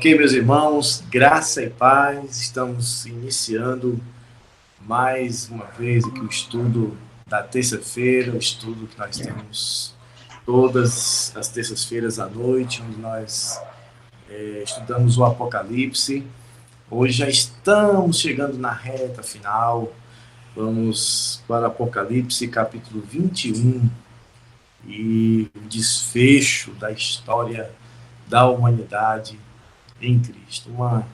Ok, meus irmãos, graça e paz, estamos iniciando mais uma vez aqui o estudo da terça-feira, o estudo que nós temos todas as terças-feiras à noite, onde nós estudamos o Apocalipse. Hoje já estamos chegando na reta final, vamos para o Apocalipse capítulo 21 e o desfecho da história da humanidade em Cristo. Uma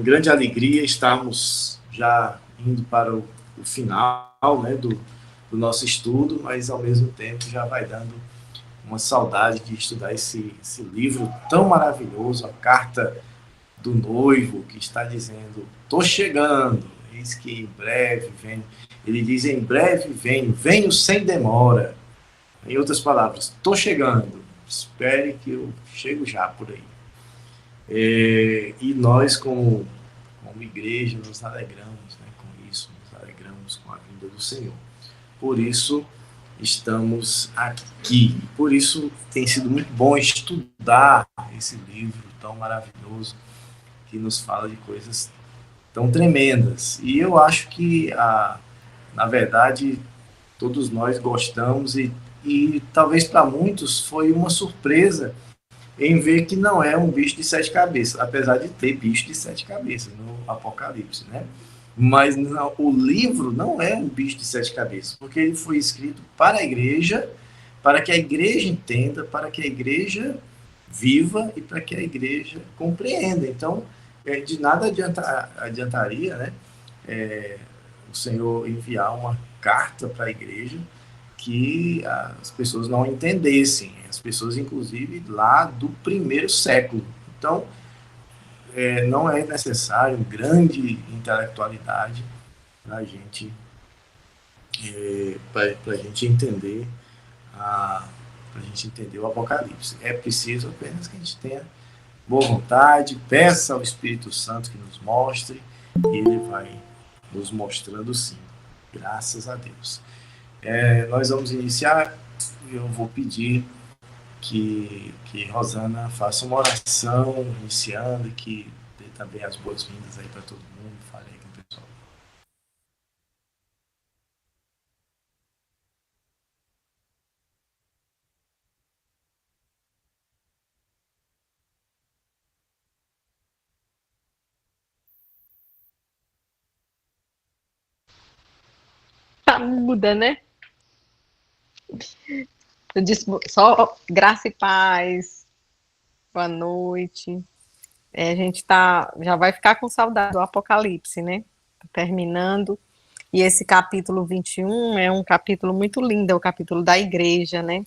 grande alegria estarmos já indo para o final, né, do nosso estudo, mas ao mesmo tempo já vai dando uma saudade de estudar esse livro tão maravilhoso, a carta do noivo, que está dizendo: estou chegando, eis que em breve venho. Ele diz: em breve venho sem demora. Em outras palavras, estou chegando, espere que eu chego já por aí. E nós, como igreja, nos alegramos, né, com isso, nos alegramos com a vinda do Senhor. Por isso, estamos aqui. Por isso, tem sido muito bom estudar esse livro tão maravilhoso, que nos fala de coisas tão tremendas. E eu acho que, na verdade, todos nós gostamos e talvez para muitos foi uma surpresa em ver que não é um bicho de sete cabeças, apesar de ter bicho de sete cabeças no Apocalipse, né? Mas não, o livro não é um bicho de sete cabeças, porque ele foi escrito para a igreja, para que a igreja entenda, para que a igreja viva e para que a igreja compreenda. Então, de nada adiantaria, né, o Senhor enviar uma carta para a igreja que as pessoas não entendessem, as pessoas, inclusive, lá do primeiro século. Então, não é necessário grande intelectualidade para a gente entender para a gente entender o Apocalipse. É preciso apenas que a gente tenha boa vontade, peça ao Espírito Santo que nos mostre, e ele vai nos mostrando sim, graças a Deus. Nós vamos iniciar. Eu vou pedir que Rosana faça uma oração iniciando e que dê também as boas-vindas aí para todo mundo. Fale aí com o pessoal. Tá muda, né? Eu disse só graça e paz, boa noite. A gente já vai ficar com saudade do Apocalipse, né? Terminando. E esse capítulo 21 é um capítulo muito lindo, é o capítulo da igreja, né?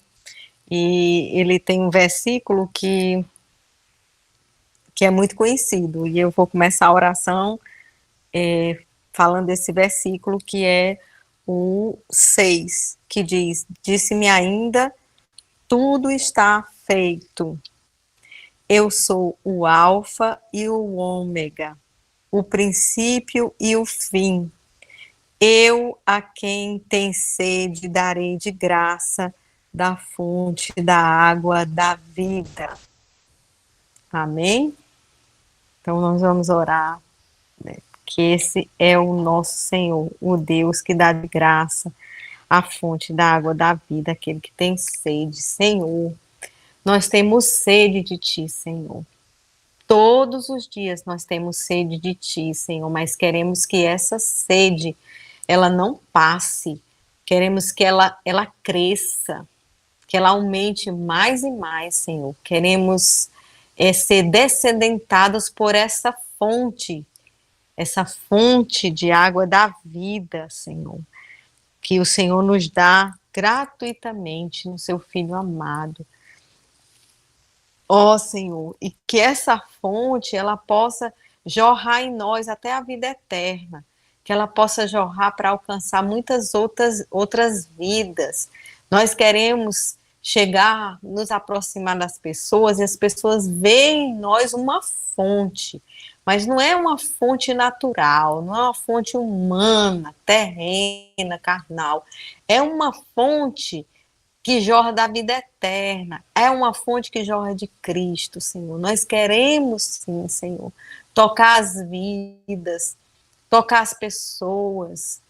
E ele tem um versículo que é muito conhecido. E eu vou começar a oração falando desse versículo, que é o 6, que diz: disse-me ainda, tudo está feito. Eu sou o alfa e o ômega, o princípio e o fim. Eu, a quem tem sede, darei de graça da fonte da água da vida. Amém? Então nós vamos orar, né, que esse é o nosso Senhor, o Deus que dá de graça a fonte da água da vida, aquele que tem sede. Senhor, nós temos sede de Ti, Senhor. Todos os dias nós temos sede de Ti, Senhor, mas queremos que essa sede, ela não passe. Queremos que ela cresça, que ela aumente mais e mais, Senhor. Queremos ser descedentados por essa fonte de água da vida, Senhor, que o Senhor nos dá gratuitamente no seu Filho amado. Ó Senhor, e que essa fonte, ela possa jorrar em nós até a vida eterna, que ela possa jorrar para alcançar muitas outras vidas. Nós queremos chegar, nos aproximar das pessoas, e as pessoas veem em nós uma fonte, mas não é uma fonte natural, não é uma fonte humana, terrena, carnal, é uma fonte que jorra da vida eterna. É uma fonte que jorra de Cristo, Senhor. Nós queremos, sim, Senhor, tocar as vidas, tocar as pessoas,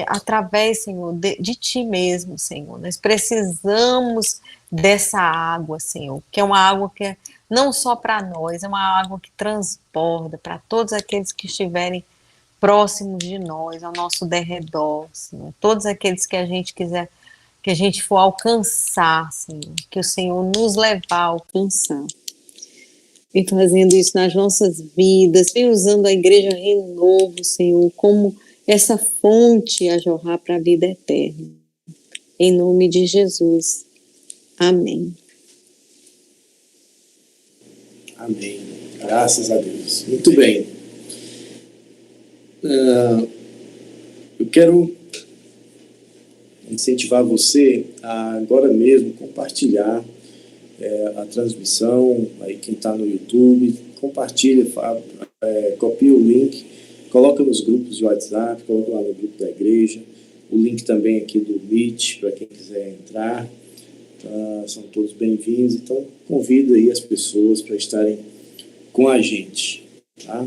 através, Senhor, de Ti mesmo, Senhor. Nós precisamos dessa água, Senhor, que é uma água que é não só para nós, é uma água que transborda para todos aqueles que estiverem próximos de nós, ao nosso derredor, Senhor. Todos aqueles que a gente quiser, que a gente for alcançar, Senhor, que o Senhor nos levar a alcançar. Vem fazendo isso nas nossas vidas, vem usando a Igreja Renovo, Senhor, como essa fonte a jorrar para a vida eterna. Em nome de Jesus. Amém. Amém. Graças a Deus. Muito bem. Eu quero incentivar você a agora mesmo compartilhar a transmissão. Aí quem está no YouTube, compartilha, copia o link, coloca nos grupos de WhatsApp, coloca lá no grupo da igreja, o link também aqui do Meet, para quem quiser entrar. São todos bem-vindos, então convido aí as pessoas para estarem com a gente. Tá?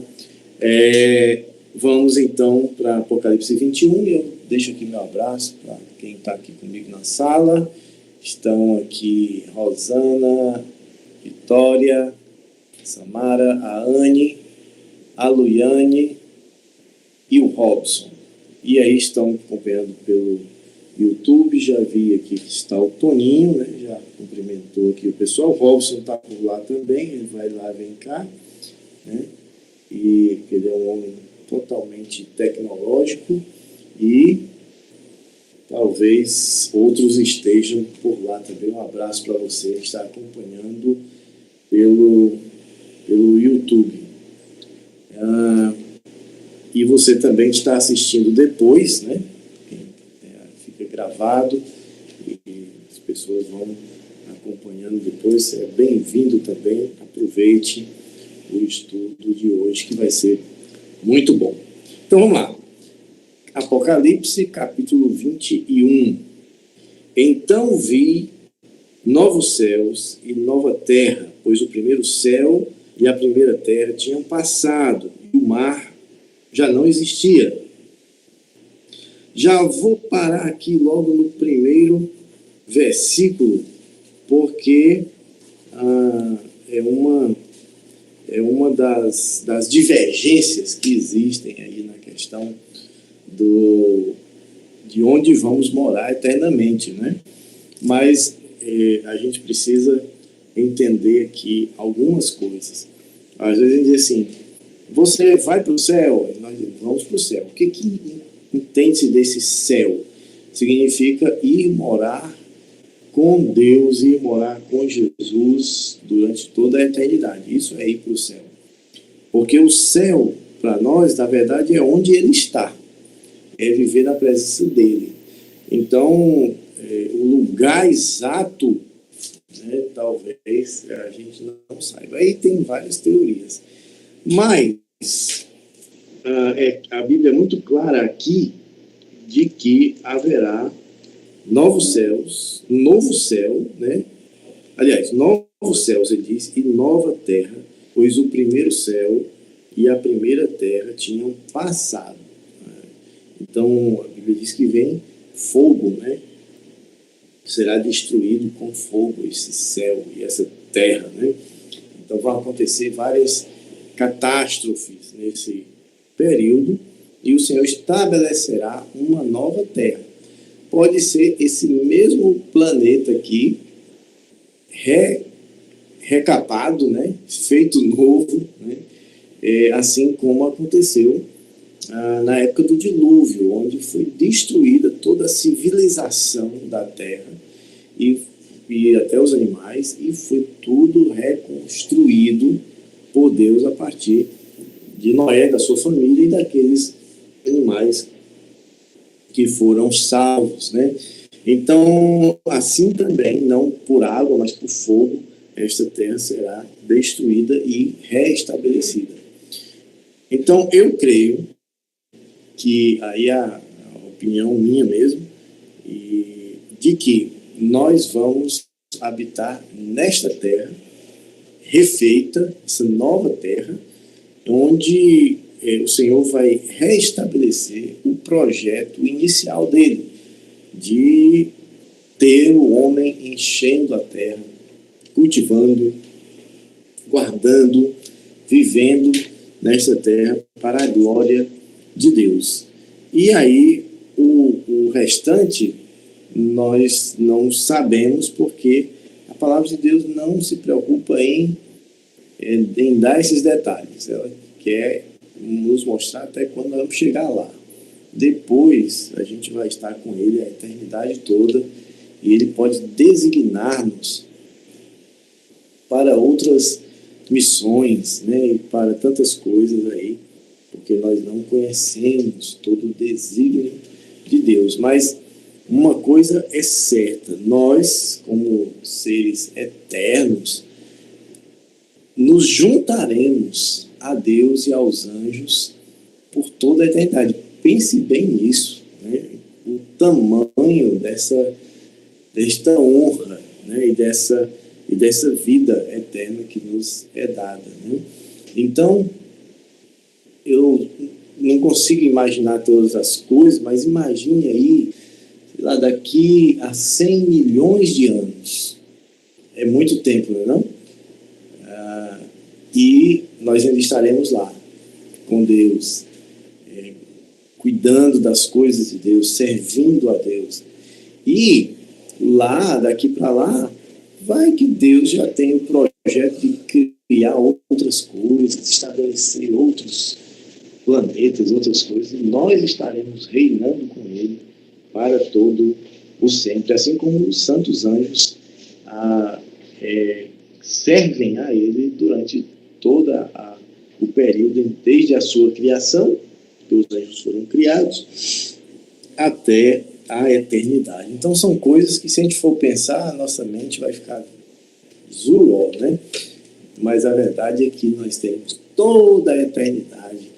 Vamos então para Apocalipse 21, e eu deixo aqui meu abraço para quem está aqui comigo na sala. Estão aqui Rosana, Vitória, Samara, a Anne, a Luiane e o Robson. E aí estão acompanhando pelo YouTube, já vi aqui que está o Toninho, né? Já cumprimentou aqui o pessoal. O Robson está por lá também, ele vai lá, vem cá, né? E ele é um homem totalmente tecnológico e talvez outros estejam por lá também. Um abraço para você que está acompanhando pelo YouTube. E você também está assistindo depois, né? Fica gravado e as pessoas vão acompanhando depois. É bem-vindo também. Aproveite o estudo de hoje, que vai ser muito bom. Então vamos lá. Apocalipse, capítulo 21. Então vi novos céus e nova terra, pois o primeiro céu e a primeira terra tinham passado, e o mar já não existia. Já vou parar aqui logo no primeiro versículo, porque é uma das divergências que existem aí na questão de onde vamos morar eternamente, né? Mas a gente precisa entender aqui algumas coisas. Às vezes a gente diz assim, você vai para o céu? Nós vamos para o céu. O que entende-se desse céu? Significa ir morar com Deus, ir morar com Jesus durante toda a eternidade. Isso é ir para o céu. Porque o céu, para nós, na verdade, é onde Ele está. É viver na presença dEle. Então, o lugar exato, né, talvez a gente não saiba. Aí tem várias teorias. Mas a Bíblia é muito clara aqui de que haverá novos céus, um novo céu, né? Aliás, novos céus, ele diz, e nova terra, pois o primeiro céu e a primeira terra tinham passado. Então, a Bíblia diz que vem fogo, né? Será destruído com fogo esse céu e essa terra, né? Então, vão acontecer várias catástrofes nesse período e o Senhor estabelecerá uma nova terra. Pode ser esse mesmo planeta aqui, recapado, né? Feito novo, né? Assim como aconteceu na época do dilúvio, onde foi destruída toda a civilização da terra e até os animais, e foi tudo reconstruído por Deus a partir de Noé, da sua família e daqueles animais que foram salvos, né? Então, assim também, não por água, mas por fogo, esta terra será destruída e restabelecida. Então, eu creio que aí a opinião minha mesmo, de que nós vamos habitar nesta terra refeita, essa nova terra, onde o Senhor vai restabelecer o projeto inicial dele, de ter o homem enchendo a terra, cultivando, guardando, vivendo nesta terra para a glória de Deus. E aí, o restante, nós não sabemos, porque a palavra de Deus não se preocupa em dar esses detalhes. Ela quer nos mostrar até quando nós vamos chegar lá. Depois, a gente vai estar com Ele a eternidade toda, e Ele pode designar-nos para outras missões, né, e para tantas coisas aí, porque nós não conhecemos todo o desígnio de Deus. Mas uma coisa é certa: nós, como seres eternos, nos juntaremos a Deus e aos anjos por toda a eternidade. Pense bem nisso, né? O tamanho desta honra, né? e dessa vida eterna que nos é dada, né? Então, eu não consigo imaginar todas as coisas, mas imagine aí, sei lá, daqui a 100 milhões de anos. É muito tempo, não é não? E nós ainda estaremos lá, com Deus, cuidando das coisas de Deus, servindo a Deus. E lá, daqui para lá, vai que Deus já tem o projeto de criar outras coisas, estabelecer outros planetas, outras coisas, e nós estaremos reinando com Ele para todo o sempre, assim como os santos anjos servem a Ele durante todo o período, desde a sua criação, que os anjos foram criados, até a eternidade. Então são coisas que, se a gente for pensar, a nossa mente vai ficar zuló, né? Mas a verdade é que nós temos toda a eternidade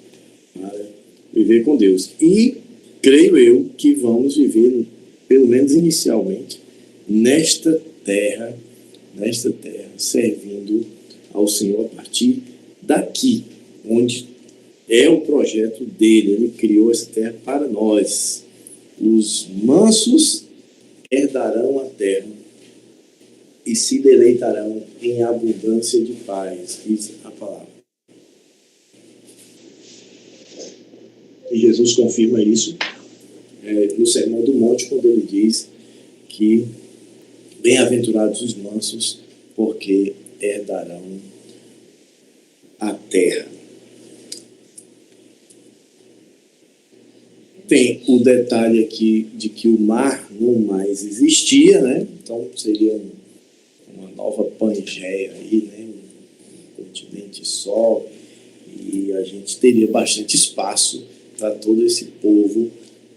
para viver com Deus. E creio eu que vamos viver, pelo menos inicialmente, nesta terra, servindo ao Senhor a partir daqui, onde é o projeto dele. Ele criou essa terra para nós. Os mansos herdarão a terra e se deleitarão em abundância de paz, diz a palavra. E Jesus confirma isso no Sermão do Monte, quando ele diz que bem-aventurados os mansos, porque herdarão a terra. Tem o detalhe aqui de que o mar não mais existia, né? Então seria uma nova Pangeia aí, né? Um continente só, e a gente teria bastante espaço para todo esse povo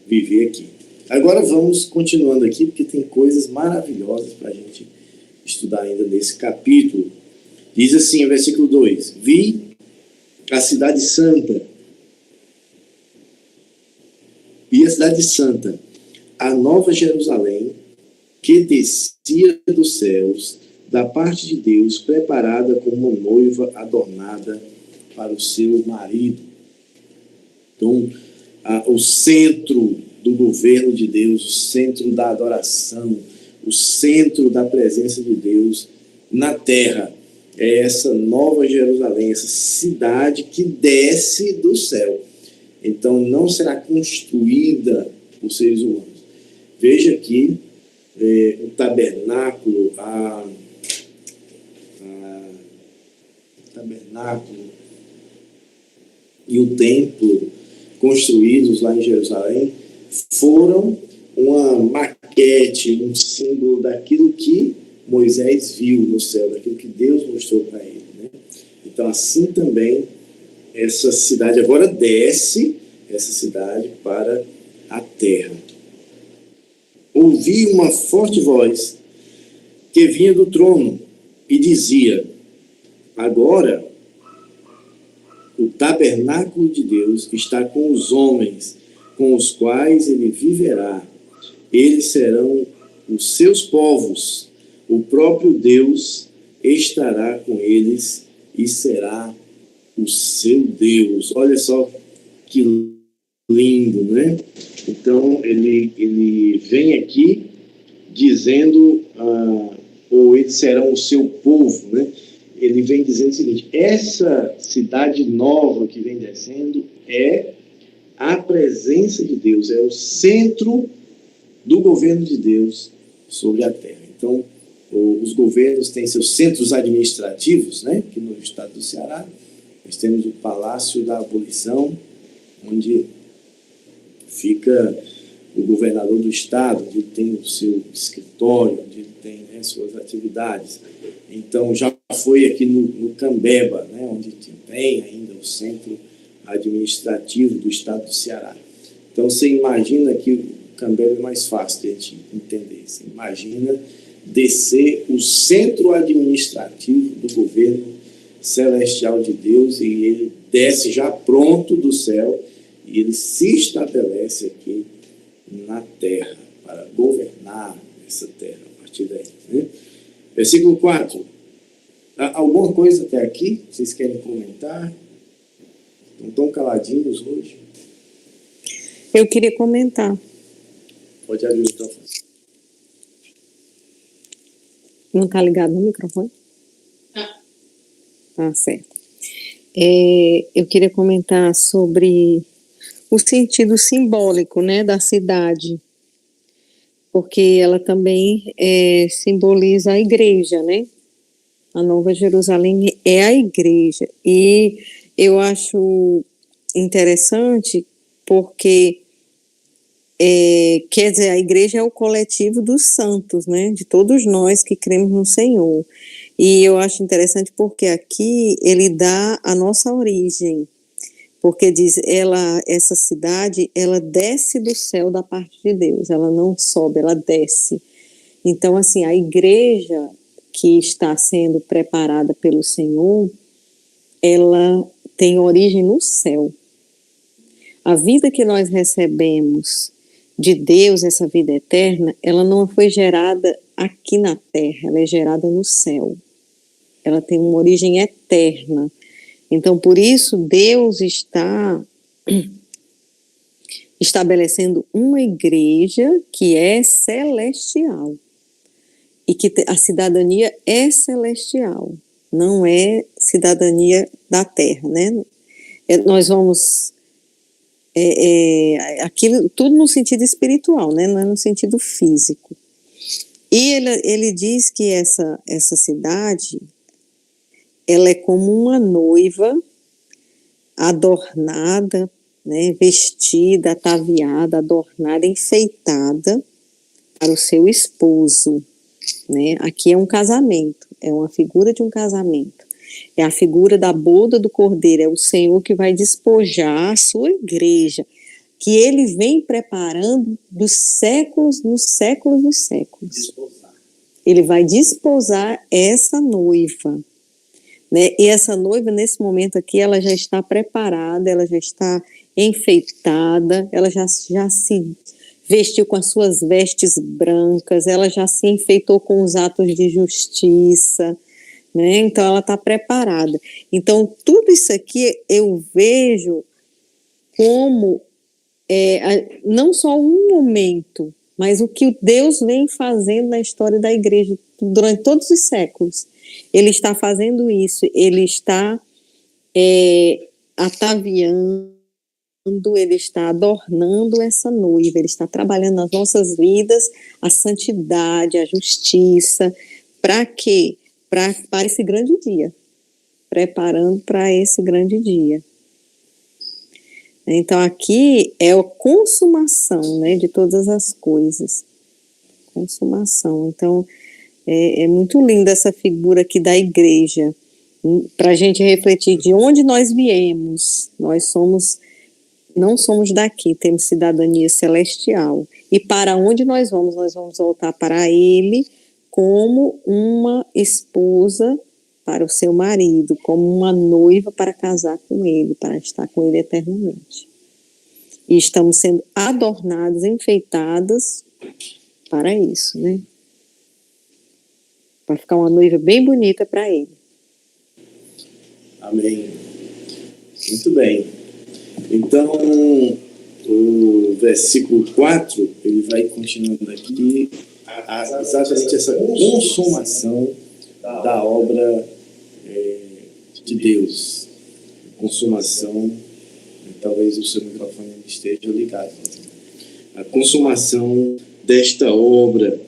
viver aqui. Agora vamos continuando aqui, porque tem coisas maravilhosas para a gente estudar ainda nesse capítulo. Diz assim, versículo 2: Vi a cidade santa, a nova Jerusalém, que descia dos céus, da parte de Deus, preparada como uma noiva adornada para o seu marido. Então, o centro do governo de Deus, o centro da adoração, o centro da presença de Deus na terra, é essa nova Jerusalém, essa cidade que desce do céu. Então, não será construída por seres humanos. Veja aqui o tabernáculo, e o templo construídos lá em Jerusalém foram uma maquete, um símbolo daquilo que Moisés viu no céu, daquilo que Deus mostrou para ele, né? Então, assim também, essa cidade agora desce, essa cidade, para a terra. Ouvi uma forte voz que vinha do trono e dizia: agora o tabernáculo de Deus está com os homens, com os quais ele viverá. Eles serão os seus povos, o próprio Deus estará com eles e será o seu Deus. Olha só que lindo, né? Então, ele vem aqui dizendo, ou eles serão o seu povo, né? Ele vem dizendo o seguinte: essa cidade nova que vem descendo é a presença de Deus, é o centro do governo de Deus sobre a terra. Então, os governos têm seus centros administrativos, né? Aqui no estado do Ceará, nós temos o Palácio da Abolição, onde fica o governador do estado, onde ele tem o seu escritório, onde ele tem, né, suas atividades. Então, já foi aqui no Cambeba, né, onde tem ainda o centro administrativo do estado do Ceará. Então, você imagina que o Cambeba é mais fácil de a gente entender. Você imagina descer o centro administrativo do governo celestial de Deus, e ele desce já pronto do céu e ele se estabelece aqui na terra para governar essa terra a partir daí, né? Versículo 4. Alguma coisa até aqui vocês querem comentar? Não estão caladinhos hoje? Eu queria comentar. Pode abrir o microfone. Não está ligado no microfone? Tá certo. Eu queria comentar sobre o sentido simbólico, né, da cidade, porque ela também simboliza a igreja, né? A Nova Jerusalém é a igreja, e eu acho interessante porque, quer dizer, a igreja é o coletivo dos santos, né, de todos nós que cremos no Senhor, e eu acho interessante porque aqui ele dá a nossa origem, porque diz, essa cidade, ela desce do céu da parte de Deus, ela não sobe, ela desce. Então, assim, a igreja que está sendo preparada pelo Senhor, ela tem origem no céu. A vida que nós recebemos de Deus, essa vida eterna, ela não foi gerada aqui na terra, ela é gerada no céu. Ela tem uma origem eterna. Então, por isso, Deus está estabelecendo uma igreja que é celestial. E que a cidadania é celestial, não é cidadania da terra, né? Nós vamos... aquilo, tudo no sentido espiritual, né? Não é no sentido físico. E ele diz que essa cidade, ela é como uma noiva adornada, né, vestida, ataviada, adornada, enfeitada para o seu esposo, né? Aqui é um casamento, é uma figura de um casamento, é a figura da boda do Cordeiro, é o Senhor que vai despojar a sua igreja, que ele vem preparando dos séculos, nos séculos dos séculos. Desposar. Ele vai desposar essa noiva, né? E essa noiva, nesse momento aqui, ela já está preparada, ela já está enfeitada, ela já se vestiu com as suas vestes brancas, ela já se enfeitou com os atos de justiça, né? Então ela está preparada. Então tudo isso aqui eu vejo como não só um momento, mas o que Deus vem fazendo na história da igreja durante todos os séculos. Ele está fazendo isso, ele está ataviando, ele está adornando essa noiva, ele está trabalhando nas nossas vidas a santidade, a justiça, para quê? Para esse grande dia, preparando para esse grande dia. Então aqui é a consumação, né, de todas as coisas, consumação. Então é muito linda essa figura aqui da igreja, para a gente refletir de onde nós viemos. Nós não somos daqui, temos cidadania celestial. E para onde nós vamos? Nós vamos voltar para ele como uma esposa para o seu marido, como uma noiva para casar com ele, para estar com ele eternamente. E estamos sendo adornados, enfeitadas para isso, né? Para ficar uma noiva bem bonita para ele. Amém. Muito bem. Então, o versículo 4, ele vai continuando aqui, exatamente essa consumação da obra de Deus. Consumação, talvez o seu microfone esteja ligado. A consumação desta obra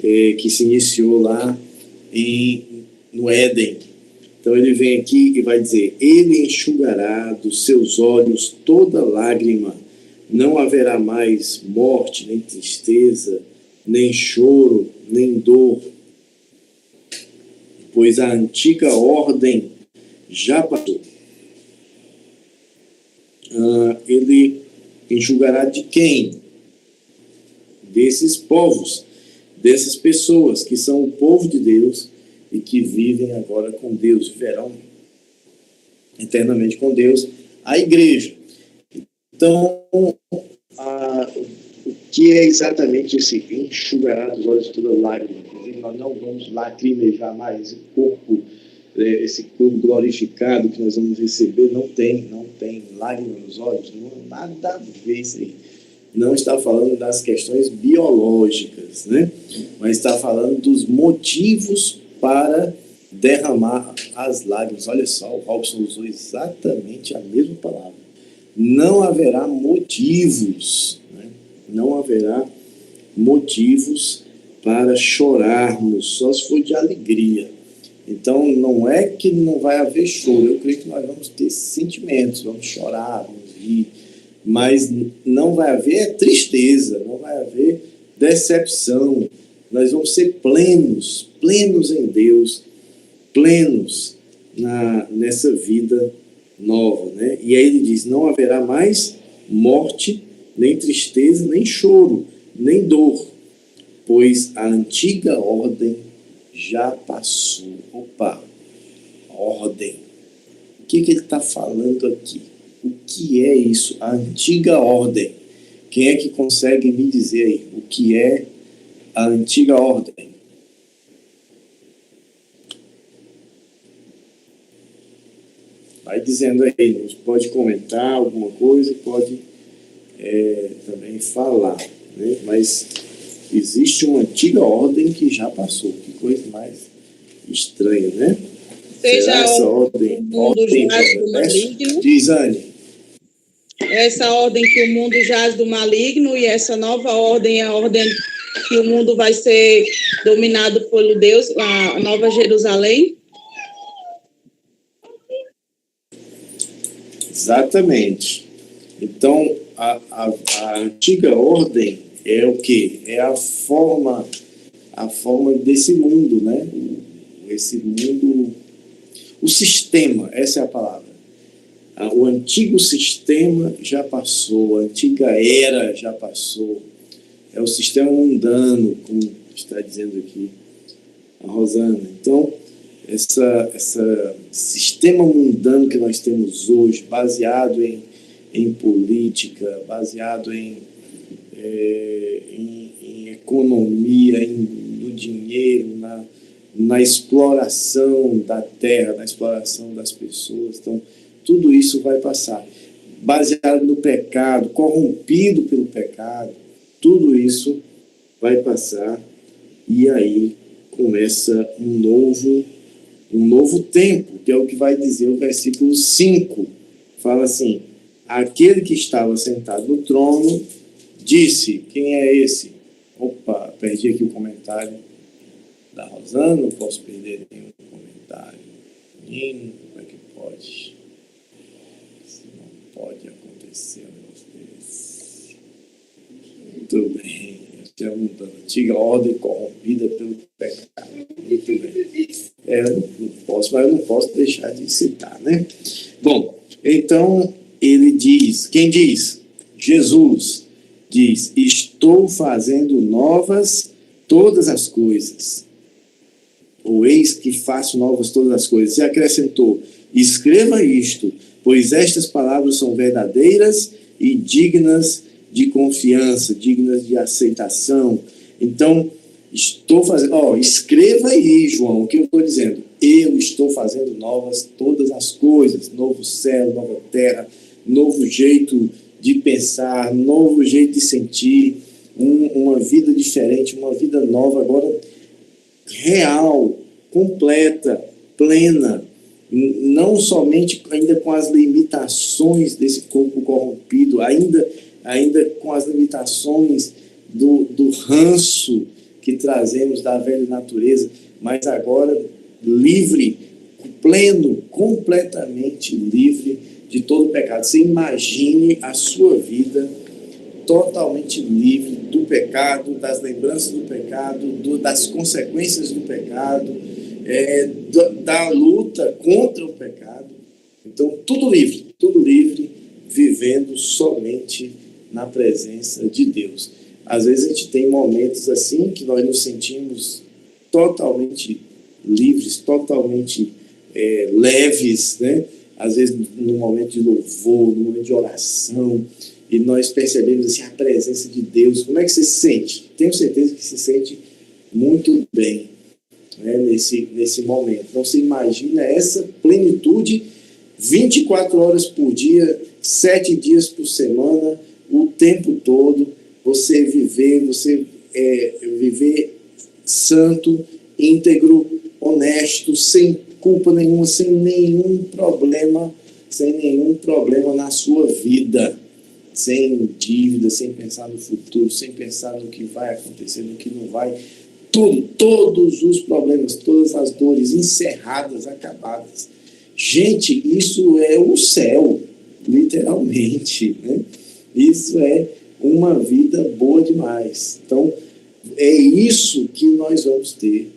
que se iniciou lá no Éden. Então ele vem aqui e vai dizer: ele enxugará dos seus olhos toda lágrima, não haverá mais morte, nem tristeza, nem choro, nem dor, pois a antiga ordem já passou. Ele enxugará de quem? Desses povos, dessas pessoas que são o povo de Deus e que vivem agora com Deus, viverão eternamente com Deus, a igreja. Então, o que é exatamente esse enxugará dos olhos toda lágrima? Inclusive, nós não vamos lacrimejar mais esse corpo glorificado que nós vamos receber, não tem lágrima nos olhos, não há nada a ver isso aí. Não está falando das questões biológicas, né? Mas está falando dos motivos para derramar as lágrimas. Olha só, o Robson usou exatamente a mesma palavra. Não haverá motivos, né? Não haverá motivos para chorarmos, só se for de alegria. Então, não é que não vai haver choro, eu creio que nós vamos ter sentimentos, vamos chorar, vamos rir, mas não vai haver tristeza, não vai haver decepção. Nós vamos ser plenos em Deus, plenos nessa vida nova, né? E aí ele diz: não haverá mais morte, nem tristeza, nem choro, nem dor, pois a antiga ordem já passou. Opa, ordem. O que ele está falando aqui? O que é isso? A antiga ordem. Quem é que consegue me dizer aí o que é a antiga ordem? Vai dizendo aí, pode comentar alguma coisa, pode também falar, né? Mas existe uma antiga ordem que já passou. Que coisa mais estranha, né? Seja essa ordem do maligno. Diz, Anne. Essa ordem que o mundo jaz do maligno, e essa nova ordem é a ordem que o mundo vai ser dominado pelo Deus, a Nova Jerusalém. Exatamente. Então, a antiga ordem é o quê? É a forma desse mundo, né? Esse mundo, o sistema, essa é a palavra. O antigo sistema já passou, a antiga era já passou. É o sistema mundano, como está dizendo aqui a Rosana. Então, esse sistema mundano que nós temos hoje, baseado em política, baseado em economia, no dinheiro, na exploração da terra, na exploração das pessoas. Então, tudo isso vai passar. Baseado no pecado, corrompido pelo pecado, tudo isso vai passar. E aí começa um novo tempo, que é o que vai dizer o versículo 5. Fala assim: aquele que estava sentado no trono disse, quem é esse? Opa, perdi aqui o comentário da Rosana, não posso perder nenhum comentário. Menino, como é que pode? Isso não pode acontecer um negócio desse. Muito bem. A antiga ordem corrompida pelo pecado. Muito bem. Não posso, mas eu não posso deixar de citar, né? Bom, então ele diz, quem diz? Jesus diz: estou fazendo novas todas as coisas. Ou eis que faço novas todas as coisas. E acrescentou: escreva isto, pois estas palavras são verdadeiras e dignas de confiança, dignas de aceitação. Então, estou fazendo... escreva aí, João, o que eu estou dizendo. Eu estou fazendo novas todas as coisas. Novo céu, nova terra, novo jeito de pensar, novo jeito de sentir, uma vida diferente, uma vida nova, agora real, completa, plena, não somente ainda com as limitações desse corpo corrompido, ainda com as limitações do ranço que trazemos da velha natureza, mas agora livre, pleno, completamente livre de todo pecado. Você imagine a sua vida totalmente livre do pecado, das lembranças do pecado, das consequências do pecado, da luta contra o pecado. Então, tudo livre, vivendo somente na presença de Deus. Às vezes a gente tem momentos assim que nós nos sentimos totalmente livres, totalmente leves, né? Às vezes no momento de louvor, no momento de oração, e nós percebemos assim, a presença de Deus. Como é que você se sente? Tenho certeza que se sente muito bem, né, nesse momento. Então, você imagina essa plenitude 24 horas por dia, 7 dias por semana, o tempo todo, você viver santo, íntegro, honesto, sem culpa nenhuma, sem nenhum problema na sua vida, sem dívida, sem pensar no futuro, sem pensar no que vai acontecer, no que não vai. Todos os problemas, todas as dores encerradas, acabadas. Gente, isso é o céu, literalmente, né? Isso é uma vida boa demais. Então, é isso que nós vamos ter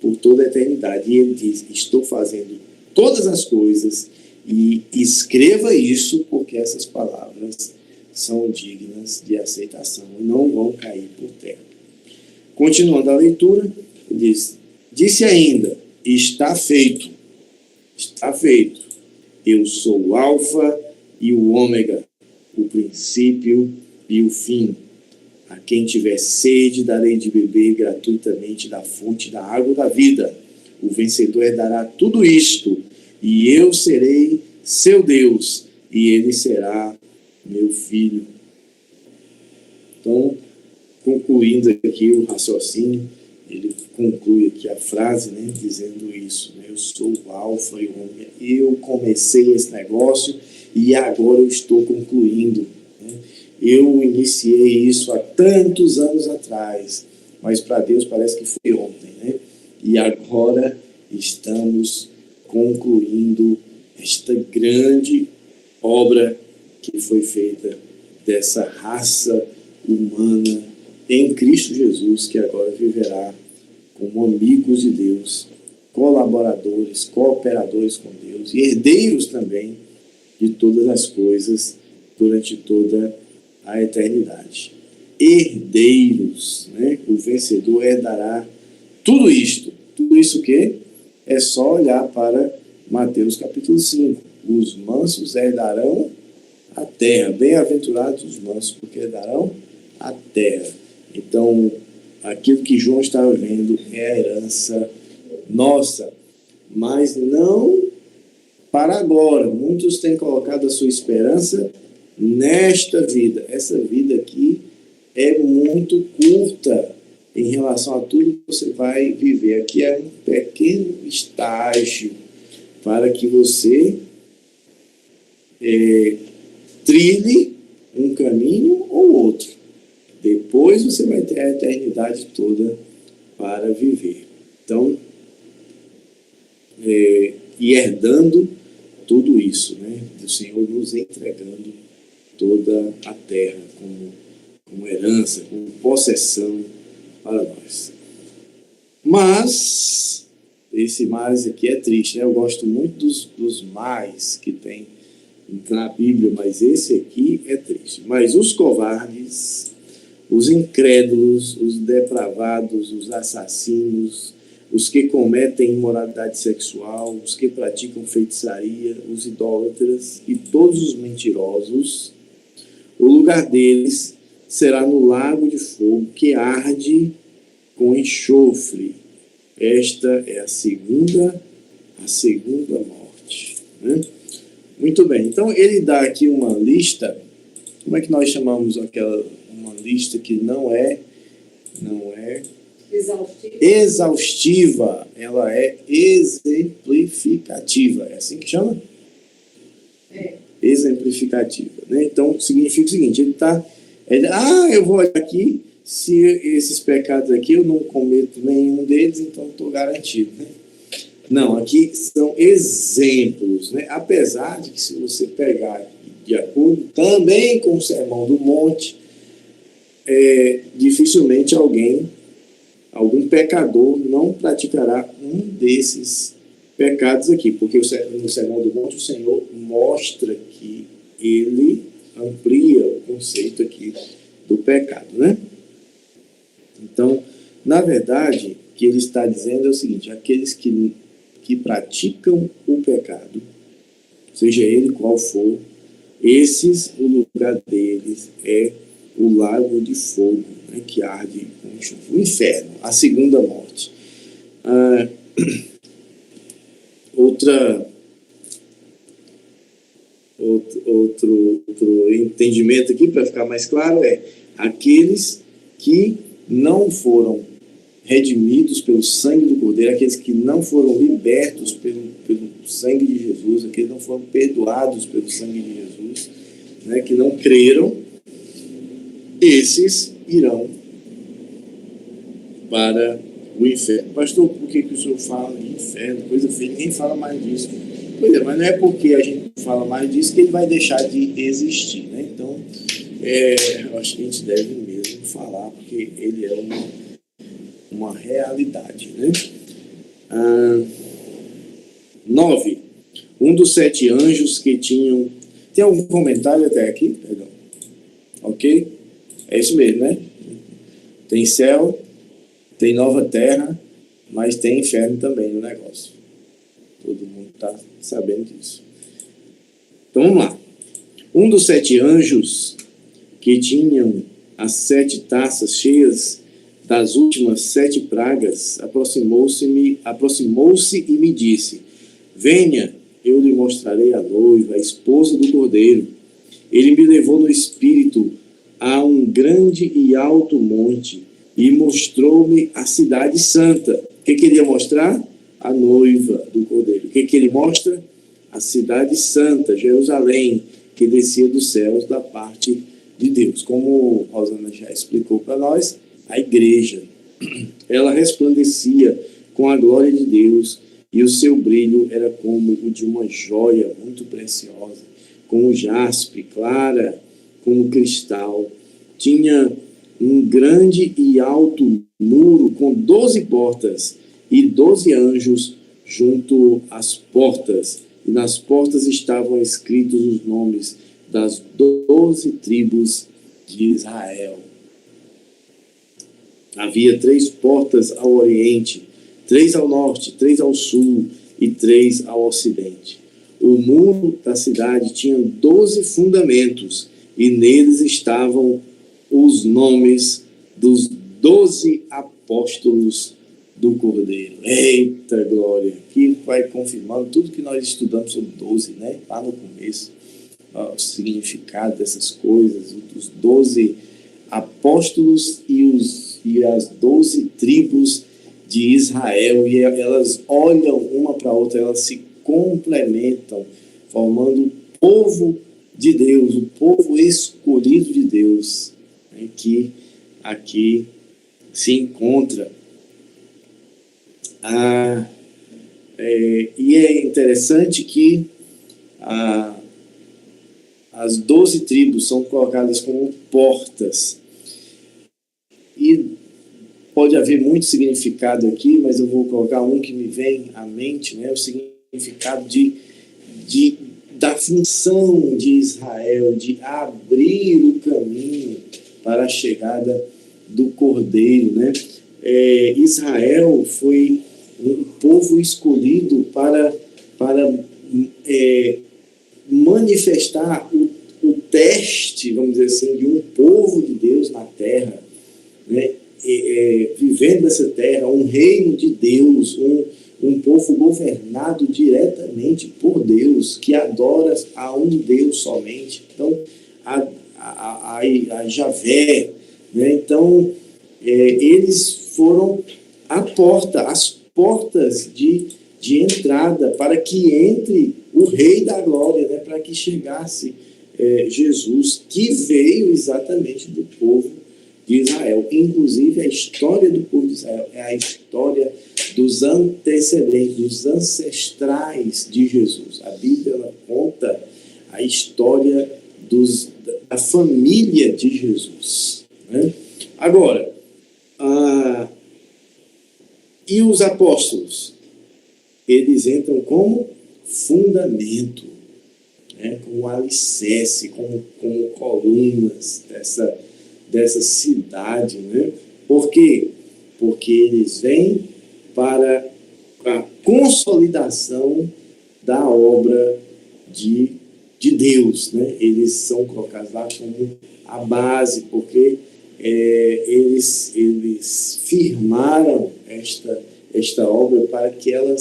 por toda a eternidade. E ele diz, estou fazendo todas as coisas e escreva isso, porque essas palavras são dignas de aceitação e não vão cair por terra. Continuando a leitura, diz, disse ainda, está feito, eu sou o Alfa e o Ômega, o princípio e o fim. A quem tiver sede, darei de beber gratuitamente da fonte da água da vida. O vencedor herdará tudo isto, e eu serei seu Deus, e ele será meu filho. Então, concluindo aqui o raciocínio, ele conclui aqui a frase, né, dizendo isso, né, eu sou o Alfa e o Ômega. Eu comecei esse negócio e agora eu estou concluindo, né? Eu iniciei isso há tantos anos atrás, mas para Deus parece que foi ontem, né? E agora estamos concluindo esta grande obra que foi feita dessa raça humana em Cristo Jesus, que agora viverá como amigos de Deus, colaboradores, cooperadores com Deus e herdeiros também de todas as coisas durante toda a eternidade. Herdeiros, né? O vencedor herdará tudo isto. Tudo isso o quê? É só olhar para Mateus capítulo 5. Os mansos herdarão a terra. Bem-aventurados os mansos, porque herdarão a terra. Então, aquilo que João está vendo é a herança nossa, mas não para agora. Muitos têm colocado a sua esperança nesta vida. Essa vida aqui é muito curta em relação a tudo que você vai viver. Aqui é um pequeno estágio para que você trilhe um caminho ou outro. Depois você vai ter a eternidade toda para viver. Então, e herdando tudo isso, né? O Senhor nos entregando toda a terra como herança, como possessão para nós. Mas esse mais aqui é triste, né? Eu gosto muito dos mais que tem na Bíblia, mas esse aqui é triste. Mas os covardes, os incrédulos, os depravados, os assassinos, os que cometem imoralidade sexual, os que praticam feitiçaria, os idólatras e todos os mentirosos, o lugar deles será no lago de fogo que arde com enxofre. Esta é a segunda morte. Né? Muito bem, então ele dá aqui uma lista. Como é que nós chamamos uma lista que não é exaustiva, ela é exemplificativa. É assim que chama? Exemplificativa. Né? Então, significa o seguinte, eu vou olhar aqui, se esses pecados aqui eu não cometo nenhum deles, então estou garantido. Né? Não, aqui são exemplos. Né? Apesar de que, se você pegar de acordo também com o Sermão do Monte, dificilmente algum pecador não praticará um desses pecados aqui, porque no Sermão do Monte o Senhor mostra que ele amplia o conceito aqui do pecado, né? Então, na verdade, o que ele está dizendo é o seguinte: aqueles que praticam o pecado, seja ele qual for, esses, o lugar deles é o lago de fogo, né, que arde com o inferno, a segunda morte. Outro entendimento aqui, para ficar mais claro, é aqueles que não foram redimidos pelo sangue do Cordeiro, aqueles que não foram libertos pelo sangue de Jesus, aqueles que não foram perdoados pelo sangue de Jesus, né, que não creram, esses irão para o inferno. Pastor, por que o senhor fala de inferno? Coisa feia, ninguém fala mais disso. Pois é, mas não é porque a gente fala mais disso que ele vai deixar de existir, né? Então, eu acho que a gente deve mesmo falar, porque ele é uma realidade, né? 9. Um dos 7 anjos que tinham... Tem algum comentário até aqui? Perdão. Ok? É isso mesmo, né? Tem céu, tem nova terra, mas tem inferno também no negócio. Todo mundo está sabendo disso. Então, vamos lá. Um dos 7 anjos que tinham as 7 taças cheias das últimas 7 pragas aproximou-se e me disse: venha, eu lhe mostrarei a noiva, a esposa do Cordeiro. Ele me levou no espírito a um grande e alto monte e mostrou-me a cidade santa. O que queria mostrar? A noiva do Cordeiro. O que ele mostra? A cidade santa, Jerusalém, que descia dos céus da parte de Deus. Como Rosana já explicou para nós, a igreja, ela resplandecia com a glória de Deus e o seu brilho era como o de uma joia muito preciosa, como jaspe, clara como cristal. Tinha um grande e alto muro com 12 portas e 12 anjos junto às portas. E nas portas estavam escritos os nomes das 12 tribos de Israel. Havia 3 portas ao oriente, 3 ao norte, 3 ao sul e 3 ao ocidente. O muro da cidade tinha 12 fundamentos e neles estavam os nomes dos 12 apóstolos do Cordeiro. Eita glória! Aqui vai confirmando tudo que nós estudamos sobre 12, né? Lá no começo, o significado dessas coisas, os 12 apóstolos e as 12 tribos de Israel, e elas olham uma para a outra, elas se complementam, formando o povo de Deus, o povo escolhido de Deus, né, que aqui se encontra. E é interessante que as 12 tribos são colocadas como portas. E pode haver muito significado aqui, mas eu vou colocar um que me vem à mente, né? O significado da função de Israel, de abrir o caminho para a chegada do Cordeiro, né? Israel foi um povo escolhido para manifestar o teste, vamos dizer assim, de um povo de Deus terra, né, vivendo nessa terra, um reino de Deus, um povo governado diretamente por Deus, que adora a um Deus somente. Então, a Javé, né? Então, eles foram as portas de entrada para que entre o Rei da Glória, né? Para que chegasse Jesus, que veio exatamente do povo de Israel. Inclusive, a história do povo de Israel é a história dos antecedentes, dos ancestrais de Jesus. A Bíblia, ela conta a história da família de Jesus, né? Agora, e os apóstolos? Eles entram como fundamento, né? Como alicerce, como colunas dessa cidade, né? Por quê? Porque eles vêm para a consolidação da obra de Deus, né? Eles são colocados lá como a base, porque eles firmaram esta obra para que ela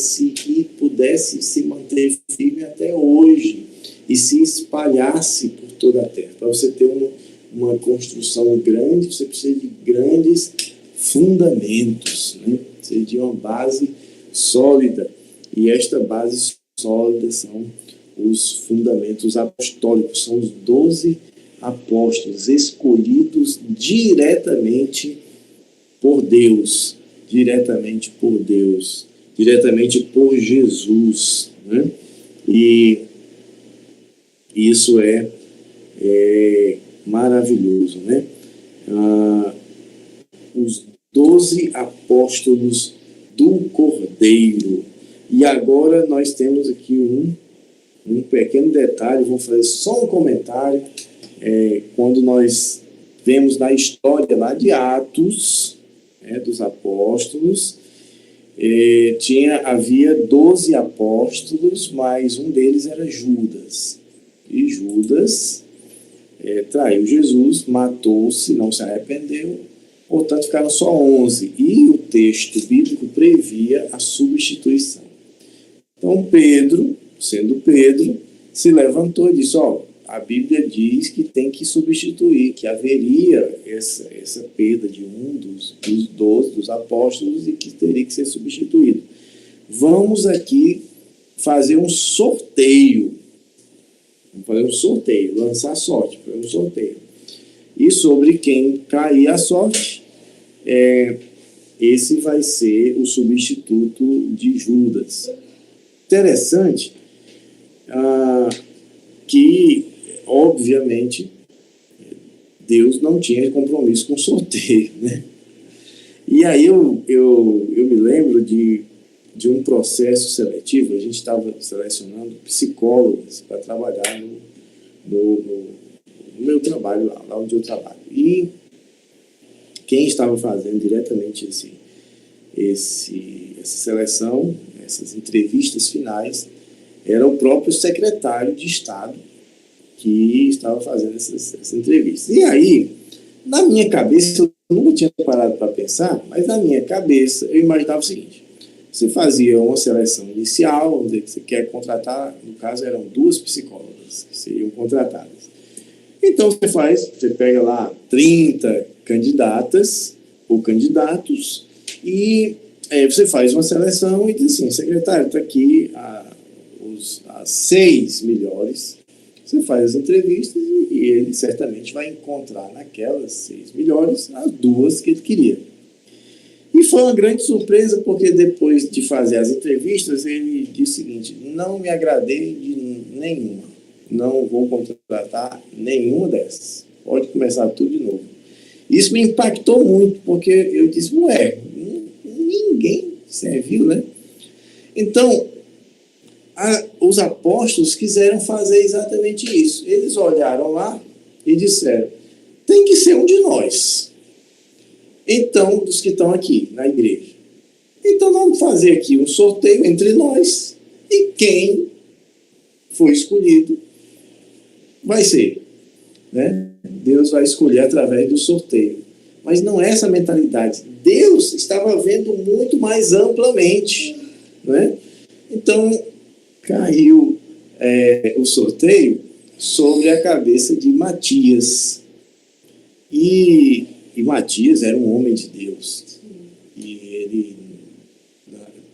pudesse se manter firme até hoje e se espalhasse por toda a terra. Para você ter uma construção grande, você precisa de grandes fundamentos, né? Precisa de uma base sólida, e esta base sólida são os fundamentos apostólicos, são os 12 apóstolos escolhidos diretamente por Deus, diretamente por Jesus, né? E isso é maravilhoso, né? Os 12 apóstolos do Cordeiro. E agora nós temos aqui um pequeno detalhe, vou fazer só um comentário. Quando nós vemos na história lá de Atos, dos apóstolos, havia 12 apóstolos, mas um deles era Judas. E Judas traiu Jesus, matou-se, não se arrependeu, portanto ficaram só 11. E o texto bíblico previa a substituição. Então Pedro, sendo Pedro, se levantou e disse: a Bíblia diz que tem que substituir, que haveria essa perda de um dos 12, dos apóstolos, e que teria que ser substituído. Vamos aqui fazer um sorteio. Vamos fazer um sorteio, lançar a sorte, fazer um sorteio. E sobre quem cair a sorte, esse vai ser o substituto de Judas. Interessante que, obviamente, Deus não tinha compromisso com o sorteio, né? E aí eu me lembro de um processo seletivo. A gente estava selecionando psicólogos para trabalhar no meu trabalho lá onde eu trabalho. E quem estava fazendo diretamente essa seleção, essas entrevistas finais, era o próprio secretário de Estado que estava fazendo essas entrevistas. E aí, na minha cabeça, eu nunca tinha parado para pensar, mas na minha cabeça eu imaginava o seguinte: você fazia uma seleção inicial, vamos dizer que você quer contratar, no caso eram 2 psicólogas que seriam contratadas. Então você pega lá 30 candidatas ou candidatos e você faz uma seleção e diz assim: secretário, está aqui as 6 melhores. Você faz as entrevistas e ele certamente vai encontrar naquelas 6 melhores as 2 que ele queria. E foi uma grande surpresa, porque depois de fazer as entrevistas, ele disse o seguinte: não me agradei de nenhuma, não vou contratar nenhuma dessas, pode começar tudo de novo. Isso me impactou muito, porque eu disse: ninguém serviu, né? Então, os apóstolos quiseram fazer exatamente isso. Eles olharam lá e disseram: tem que ser um de nós. Então, dos que estão aqui na igreja. Então, vamos fazer aqui um sorteio entre nós, e quem foi escolhido vai ser. né? Deus vai escolher através do sorteio. Mas não é essa mentalidade. Deus estava vendo muito mais amplamente, né? Então, caiu o sorteio sobre a cabeça de Matias. E Matias era um homem de Deus. E ele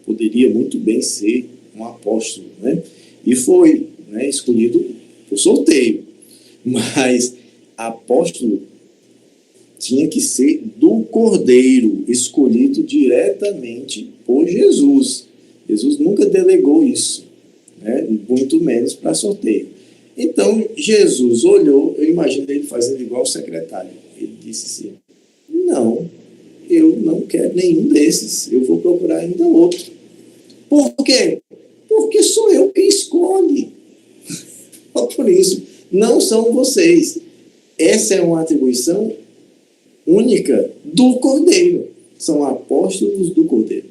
poderia muito bem ser um apóstolo, né? E foi, né, escolhido por sorteio. Mas apóstolo tinha que ser do Cordeiro, escolhido diretamente por Jesus. Jesus nunca delegou isso, né? Muito menos para sorteio. Então, Jesus olhou, eu imagino ele fazendo igual o secretário. Ele disse assim, não, eu não quero nenhum desses, eu vou procurar ainda outro. Por quê? Porque sou eu quem escolhe. Por isso, não são vocês. Essa é uma atribuição única do Cordeiro. São apóstolos do Cordeiro.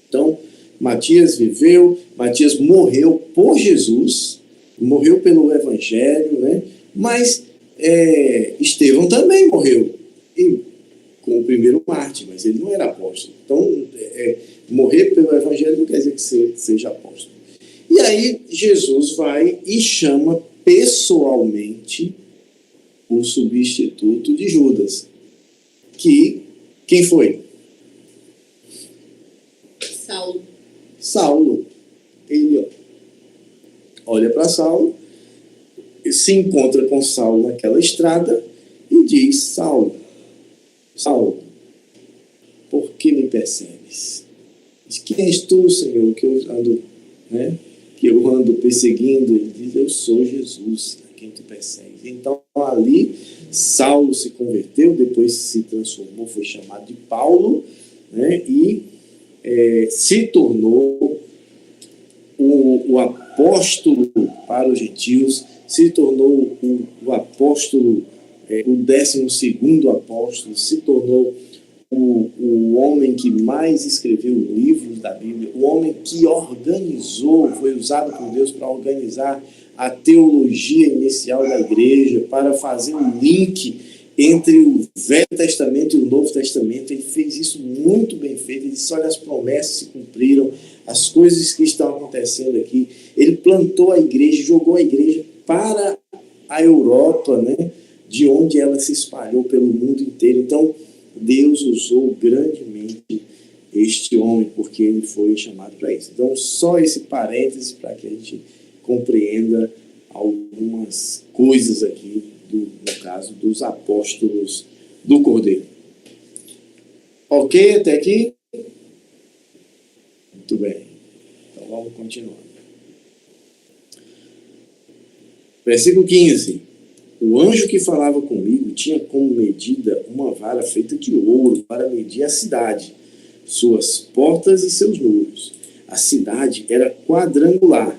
Então, Matias viveu, Matias morreu por Jesus, morreu pelo Evangelho, né? Mas Estevão também morreu com o primeiro mártir, mas ele não era apóstolo. Então, morrer pelo Evangelho não quer dizer que seja apóstolo. E aí, Jesus vai e chama pessoalmente o substituto de Judas. Quem foi? Saulo. Ele olha para Saulo, se encontra com Saulo naquela estrada e diz, Saulo, por que me persegues? Diz, quem és tu, Senhor, que eu ando perseguindo? Ele diz, eu sou Jesus, a quem tu persegues. Então, ali, Saulo se converteu, depois se transformou, foi chamado de Paulo, né? E se tornou o apóstolo para os gentios, se tornou o apóstolo, o 12º apóstolo, se tornou o homem que mais escreveu livros da Bíblia, o homem que organizou, foi usado por Deus para organizar a teologia inicial da igreja, para fazer um link entre o Velho Testamento e o Novo Testamento. Ele fez isso muito bem feito. Ele disse, olha, as promessas se cumpriram, as coisas que estão acontecendo aqui. Ele plantou a igreja, jogou a igreja para a Europa, né, de onde ela se espalhou pelo mundo inteiro. Então, Deus usou grandemente este homem, porque ele foi chamado para isso. Então, só esse parêntese para que a gente compreenda algumas coisas aqui, no caso dos apóstolos do Cordeiro. Ok até aqui? Muito bem. Então, vamos continuar. Versículo 15. O anjo que falava comigo tinha como medida uma vara feita de ouro para medir a cidade, suas portas e seus muros. A cidade era quadrangular.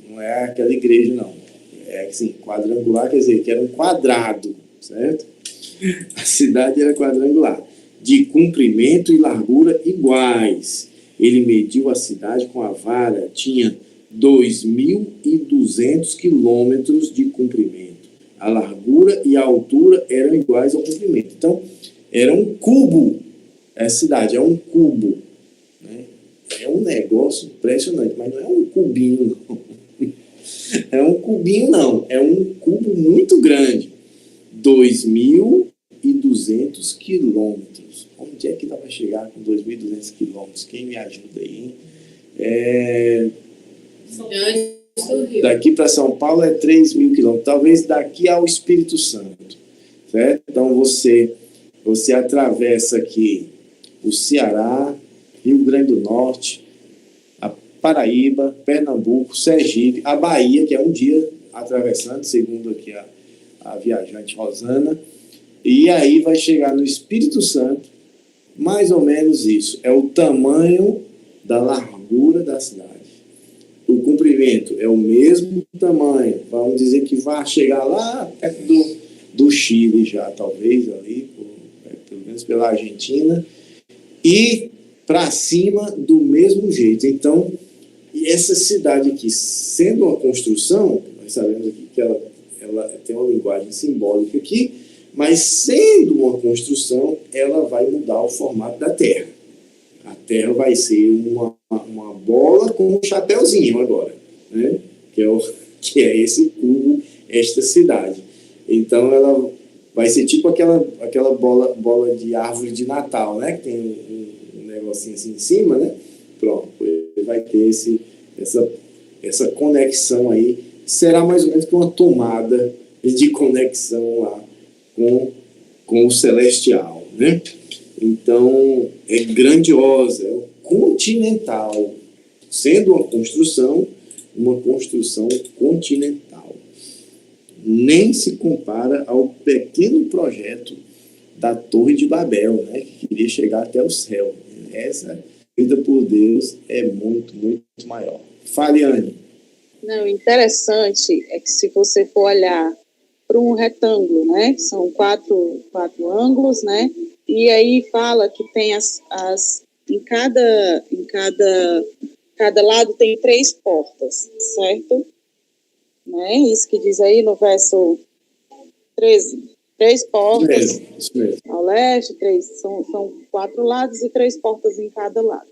Não é aquela igreja, não. É assim, quadrangular quer dizer que era um quadrado, certo? A cidade era quadrangular, de comprimento e largura iguais. Ele mediu a cidade com a vara, tinha 2.200 quilômetros de comprimento. A largura e a altura eram iguais ao comprimento. Então, era um cubo. Essa cidade é um cubo, né? É um negócio impressionante, mas não é um cubinho, não. É um cubinho, não. É um cubo muito grande. 2.200 quilômetros. Onde é que dá para chegar com 2.200 quilômetros? Quem me ajuda aí, hein? Daqui para São Paulo é 3.000 quilômetros. Talvez daqui ao Espírito Santo. Certo? Então, você atravessa aqui o Ceará, Rio Grande do Norte, a Paraíba, Pernambuco, Sergipe, a Bahia, que é um dia atravessando, segundo aqui a viajante Rosana, e aí vai chegar no Espírito Santo, mais ou menos isso. É o tamanho da largura da cidade. O comprimento é o mesmo tamanho. Vamos dizer que vai chegar lá perto do Chile já, talvez, ali, pelo menos pela Argentina, e para cima do mesmo jeito. Então, essa cidade aqui, sendo uma construção, nós sabemos aqui que ela ela tem uma linguagem simbólica aqui, mas sendo uma construção, ela vai mudar o formato da Terra. A Terra vai ser uma bola com um chapéuzinho agora, né? Que é esse cubo, esta cidade. Então, ela vai ser tipo aquela bola de árvore de Natal, né? Que tem um negocinho assim em cima, né? Pronto, ele vai ter essa conexão aí. Será mais ou menos como uma tomada de conexão lá com o celestial, né? Então, é grandiosa, é continental, sendo uma construção continental. Nem se compara ao pequeno projeto da Torre de Babel, né, que queria chegar até o céu. Essa vida por Deus é muito, muito maior. Fale, Anne. Não, interessante é que se você for olhar para um retângulo, né, são quatro ângulos, né, e aí fala que tem em cada lado tem 3 portas, certo? Né? Isso que diz aí no verso 13. 3 portas Isso mesmo. ao leste, são 4 lados e 3 portas em cada lado.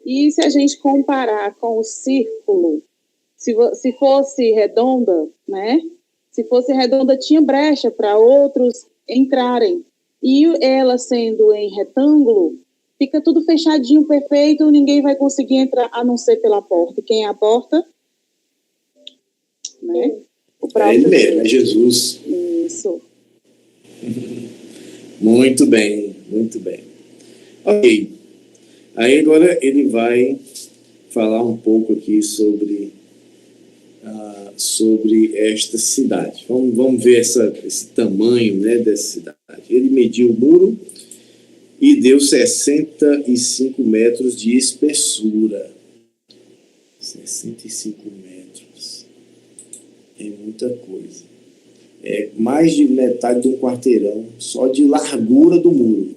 E se a gente comparar com o círculo, se fosse redonda, né? Se fosse redonda, tinha brecha para outros entrarem. E ela sendo em retângulo, fica tudo fechadinho, perfeito, ninguém vai conseguir entrar a não ser pela porta. Quem é a porta? Né? É ele mesmo, é Jesus. Isso. Muito bem, muito bem. Ok. Aí agora ele vai falar um pouco aqui sobre esta cidade. Vamos ver esse tamanho, né, dessa cidade. Ele mediu o muro e deu 65 metros de espessura. 65 metros. É muita coisa. É mais de metade de um quarteirão só de largura do muro.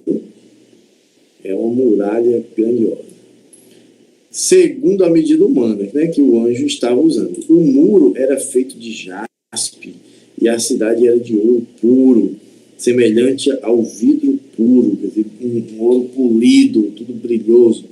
É uma muralha grandiosa. Segundo a medida humana, né, que o anjo estava usando. O muro era feito de jaspe e a cidade era de ouro puro, semelhante ao vidro puro, quer dizer, um ouro polido, tudo brilhoso.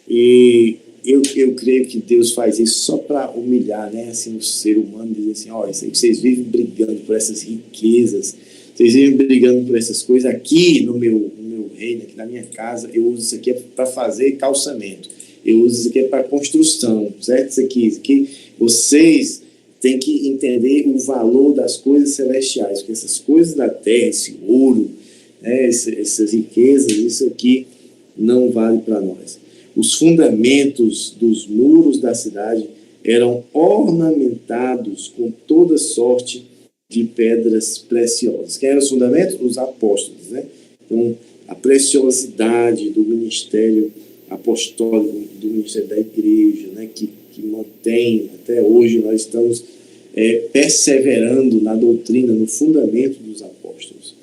E eu creio que Deus faz isso só para humilhar, né, assim, o ser humano, dizer assim, ó, isso aí que vocês vivem brigando por essas riquezas, vocês vivem brigando por essas coisas aqui no meu reino, aqui na minha casa, eu uso isso aqui para fazer calçamento, eu uso isso aqui para construção, certo? Isso aqui, vocês têm que entender o valor das coisas celestiais, porque essas coisas da terra, esse ouro, né, essas riquezas, isso aqui não vale para nós. Os fundamentos dos muros da cidade eram ornamentados com toda sorte de pedras preciosas. Quem eram os fundamentos? Os apóstolos, né? Então, a preciosidade do ministério apostólico, do ministério da igreja, né? Que mantém, até hoje nós estamos perseverando na doutrina, no fundamento dos apóstolos.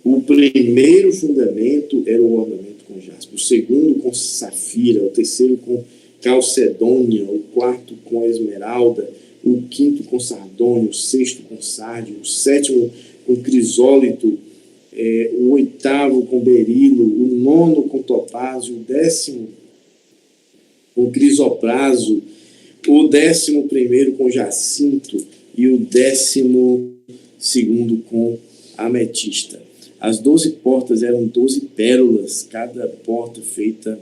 O primeiro fundamento era o ornamento com jaspe, o segundo com safira, o terceiro com calcedônia, o quarto com esmeralda, o quinto com sardônio, o sexto com sárdio, o sétimo com crisólito, o oitavo com berilo, o nono com topázio, o 10º com crisopraso, o 11º com jacinto e o 12º com ametista. As 12 portas eram 12 pérolas, cada porta feita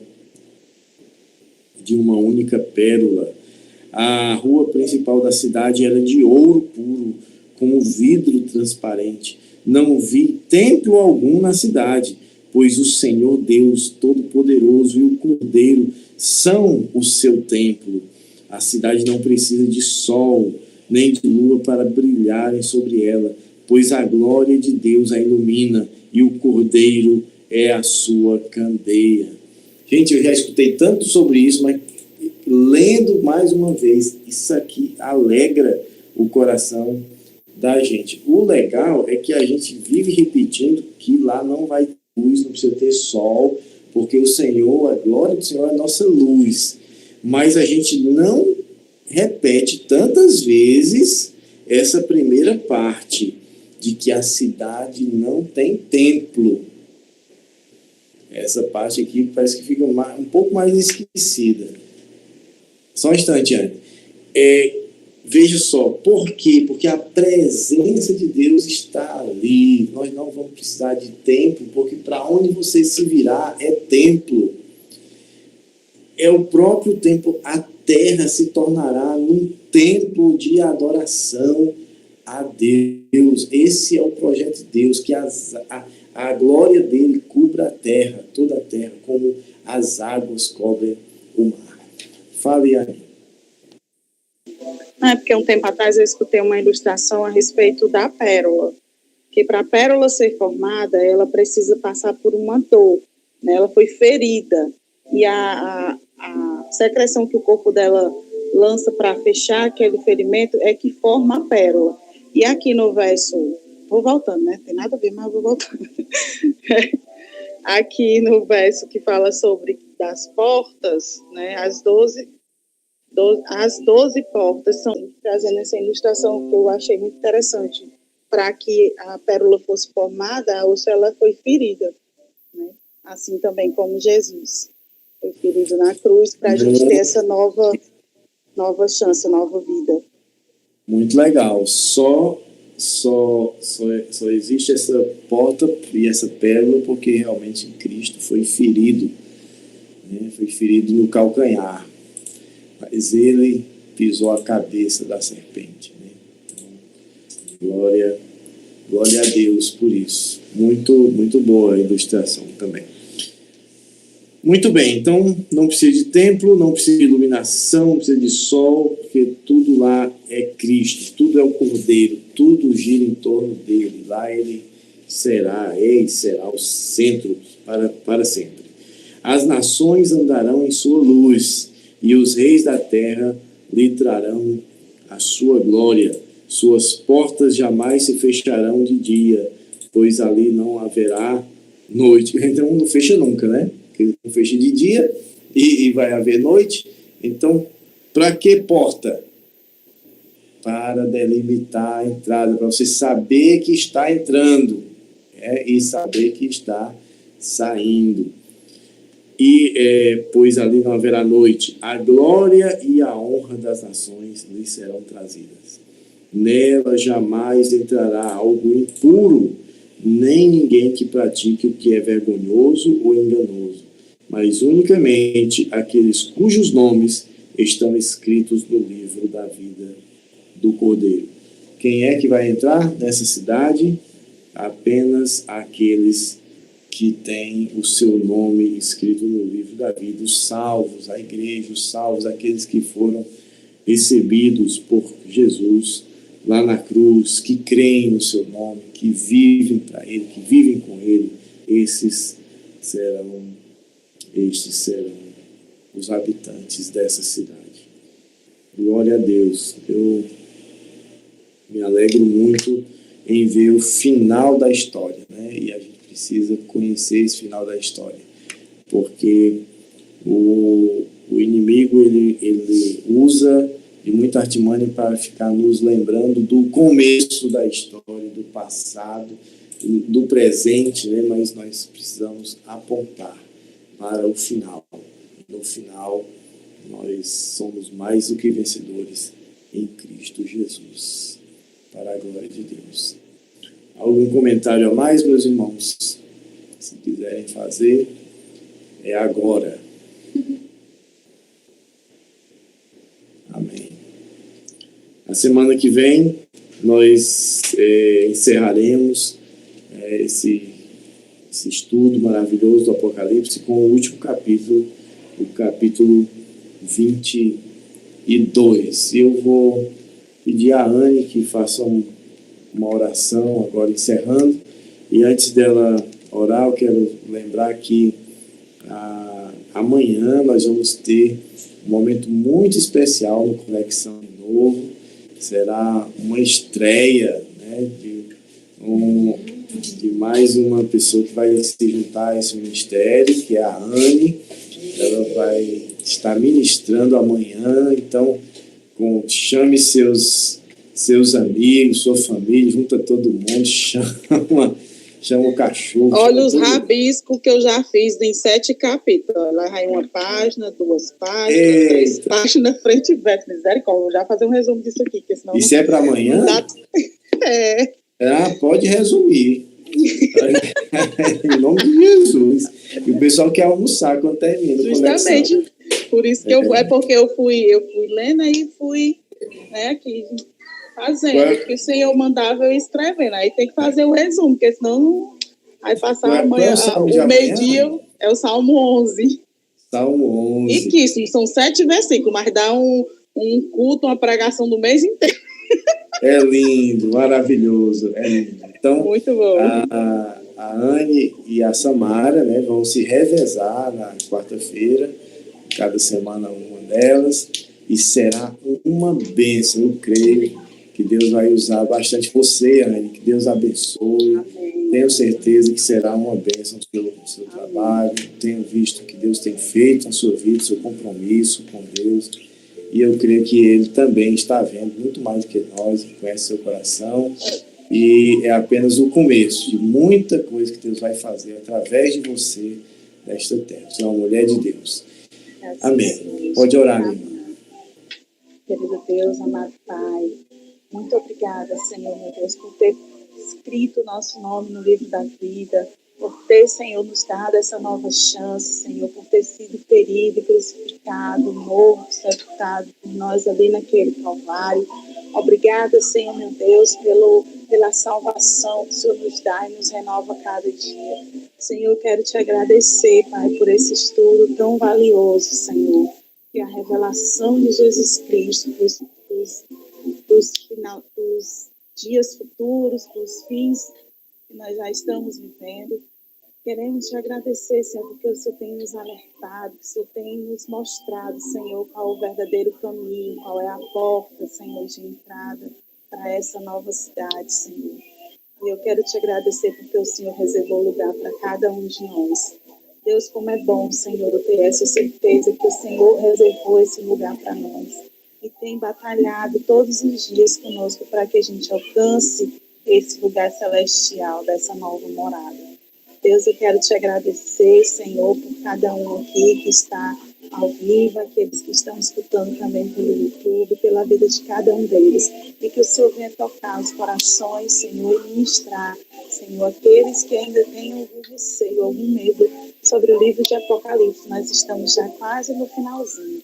de uma única pérola. A rua principal da cidade era de ouro puro, com vidro transparente. Não vi templo algum na cidade, pois o Senhor Deus Todo-Poderoso e o Cordeiro são o seu templo. A cidade não precisa de sol, nem de lua para brilharem sobre ela, pois a glória de Deus a ilumina e o Cordeiro é a sua candeia. Gente, eu já escutei tanto sobre isso, mas lendo mais uma vez, isso aqui alegra o coração da gente. O legal é que a gente vive repetindo que lá não vai ter luz, não precisa ter sol, porque o Senhor, a glória do Senhor é a nossa luz. Mas a gente não repete tantas vezes essa primeira parte de que a cidade não tem templo. Essa parte aqui parece que fica um pouco mais esquecida. Só um instante, Anne. Veja só, por quê? Porque a presença de Deus está ali. Nós não vamos precisar de templo, porque para onde você se virar é templo. É o próprio templo. A terra se tornará um templo de adoração a Deus. Esse é o projeto de Deus, que a glória dele cubra a terra, toda a terra, como as águas cobrem o mar. Fale, Anne. Porque um tempo atrás eu escutei uma ilustração a respeito da pérola, que para a pérola ser formada, ela precisa passar por uma dor, né? Ela foi ferida, e a secreção que o corpo dela lança para fechar aquele ferimento é que forma a pérola. E aqui no verso, vou voltando, né? Tem nada a ver, mas vou voltando. Aqui no verso que fala sobre das portas, né? As 12 portas são, trazendo essa ilustração que eu achei muito interessante, para que a pérola fosse formada, a osso ela foi ferida, né? Assim também como Jesus foi ferido na cruz, para a gente ter essa nova chance, nova vida. Muito legal. Só existe essa porta e essa pérola porque realmente Cristo foi ferido, né? Foi ferido no calcanhar, mas ele pisou a cabeça da serpente, né? Então, glória a Deus por isso. Muito, muito boa a ilustração também. Muito bem, então não precisa de templo, não precisa de iluminação, não precisa de sol, porque tudo lá é Cristo, tudo é o Cordeiro, tudo gira em torno dele. Lá ele será o centro para sempre. As nações andarão em sua luz, e os reis da terra lhe trarão a sua glória. Suas portas jamais se fecharão de dia, pois ali não haverá noite. Então não fecha nunca, né? Porque não fecha de dia e vai haver noite. Então, para que porta? Para delimitar a entrada, para você saber que está entrando, e saber que está saindo. Pois ali não haverá noite, a glória e a honra das nações lhe serão trazidas. Nela jamais entrará algo impuro, nem ninguém que pratique o que é vergonhoso ou enganoso, mas unicamente aqueles cujos nomes estão escritos no livro da vida do Cordeiro. Quem é que vai entrar nessa cidade? Apenas aqueles que têm o seu nome escrito no livro da vida, os salvos, a igreja, os salvos, aqueles que foram recebidos por Jesus lá na cruz, que creem no seu nome, que vivem para ele, que vivem com ele. Estes serão os habitantes dessa cidade. Glória a Deus. Eu me alegro muito em ver o final da história, né? E a gente precisa conhecer esse final da história, porque o inimigo ele usa de muita artimanha para ficar nos lembrando do começo da história, do passado, do presente, né? Mas nós precisamos apontar para o final. No final, nós somos mais do que vencedores em Cristo Jesus, para a glória de Deus. Algum comentário a mais, meus irmãos? Se quiserem fazer, é agora. Amém. Na semana que vem, nós encerraremos esse estudo maravilhoso do Apocalipse com o último capítulo, o capítulo 22. Eu vou pedir a Anne que faça uma oração agora encerrando, e antes dela orar, eu quero lembrar que amanhã nós vamos ter um momento muito especial no Conexão de Novo. Será uma estreia, né, de mais uma pessoa que vai se juntar a esse ministério, que é a Anne. Ela vai estar ministrando amanhã, então chame seus seus amigos, sua família, junta todo mundo, chama o cachorro. Olha os rabiscos que eu já fiz em 7 capítulos. Lá vai uma página, 2 páginas, 3 páginas, frente e verso. Misericórdia, vou já fazer um resumo disso aqui, porque senão isso não, é para amanhã? Pode resumir. Em nome de Jesus. E o pessoal quer almoçar quando termina. Justamente. Por isso que é porque eu fui lendo e fui, né, aqui fazendo. Porque o Senhor mandava eu escrevendo. Aí tem que fazer o resumo, porque senão não. Aí passar amanhã, o meio-dia é o Salmo 11. Salmo 11. Riquíssimo, são 7 versículos, mas dá um culto, uma pregação do mês inteiro. É lindo, maravilhoso, é lindo. Então, muito bom. A Anne e a Samara, né, vão se revezar na quarta-feira, cada semana uma delas, e será uma bênção. Eu creio que Deus vai usar bastante você, Anne, que Deus abençoe. Amém. Tenho certeza que será uma bênção pelo seu trabalho. Tenho visto que Deus tem feito na sua vida, seu compromisso com Deus. E eu creio que Ele também está vendo muito mais do que nós, conhece seu coração. E é apenas o começo de muita coisa que Deus vai fazer através de você nesta terra. Você é uma mulher de Deus. Amém. Pode orar, minha irmã. Querido Deus, amado Pai, muito obrigada, Senhor, meu Deus, por ter escrito o nosso nome no livro da vida, por ter, Senhor, nos dado essa nova chance, Senhor, por ter sido ferido, crucificado, morto, sepultado por nós ali naquele Calvário. Obrigada, Senhor, meu Deus, pela salvação que o Senhor nos dá e nos renova cada dia. Senhor, eu quero te agradecer, Pai, por esse estudo tão valioso, Senhor, que a revelação de Jesus Cristo dos dias futuros, dos fins que nós já estamos vivendo. Queremos te agradecer, Senhor, porque o Senhor tem nos alertado, que o Senhor tem nos mostrado, Senhor, qual é o verdadeiro caminho, qual é a porta, Senhor, de entrada para essa nova cidade, Senhor. E eu quero te agradecer porque o Senhor reservou lugar para cada um de nós. Deus, como é bom, Senhor, eu ter essa certeza que o Senhor reservou esse lugar para nós. E tem batalhado todos os dias conosco para que a gente alcance esse lugar celestial dessa nova morada. Deus, eu quero te agradecer, Senhor, por cada um aqui que está ao vivo, aqueles que estão escutando também pelo YouTube, pela vida de cada um deles. E que o Senhor venha tocar os corações, Senhor, e ministrar, Senhor, aqueles que ainda têm algum receio, algum medo sobre o livro de Apocalipse. Nós estamos já quase no finalzinho.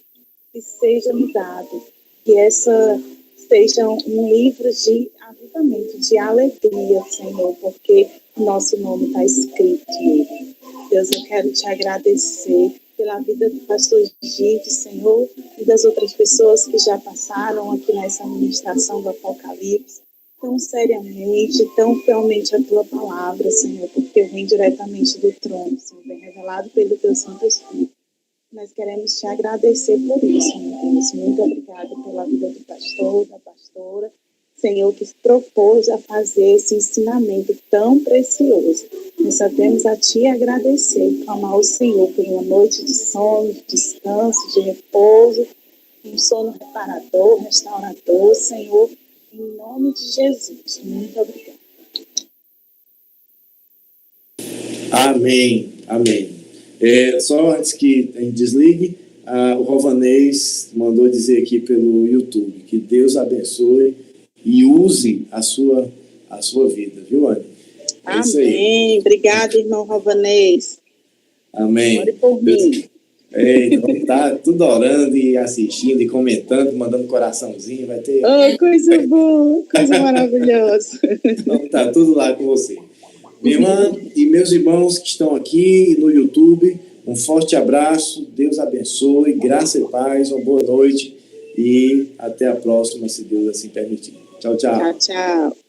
Que seja mudado, que essa seja um livro de avivamento, de alegria, Senhor, porque nosso nome está escrito nele. Deus, eu quero te agradecer pela vida do pastor Gide, Senhor, e das outras pessoas que já passaram aqui nessa ministração do Apocalipse, tão seriamente, tão fielmente a tua palavra, Senhor, porque vem diretamente do trono, Senhor, vem revelado pelo teu Santo Espírito. Nós queremos te agradecer por isso, meu Deus. Muito obrigada pela vida do pastor, da pastora, Senhor, que se propôs a fazer esse ensinamento tão precioso. Nós só temos a te agradecer e clamar ao Senhor por uma noite de sono, de descanso, de repouso, um sono reparador, restaurador, Senhor, em nome de Jesus. Muito obrigada. Amém, amém. Só antes que a gente desligue, o Rovanês mandou dizer aqui pelo YouTube que Deus abençoe e use a sua vida, viu, Anne? Amém. Obrigada, irmão Rovanês. Amém. Ore por mim. Então tá tudo orando e assistindo e comentando, mandando coraçãozinho, vai ter... Oh, coisa boa, coisa maravilhosa. Então tá tudo lá com você. Minha irmã e meus irmãos que estão aqui no YouTube, um forte abraço, Deus abençoe, graça e paz, uma boa noite e até a próxima, se Deus assim permitir. Tchau, tchau. Tchau, tchau.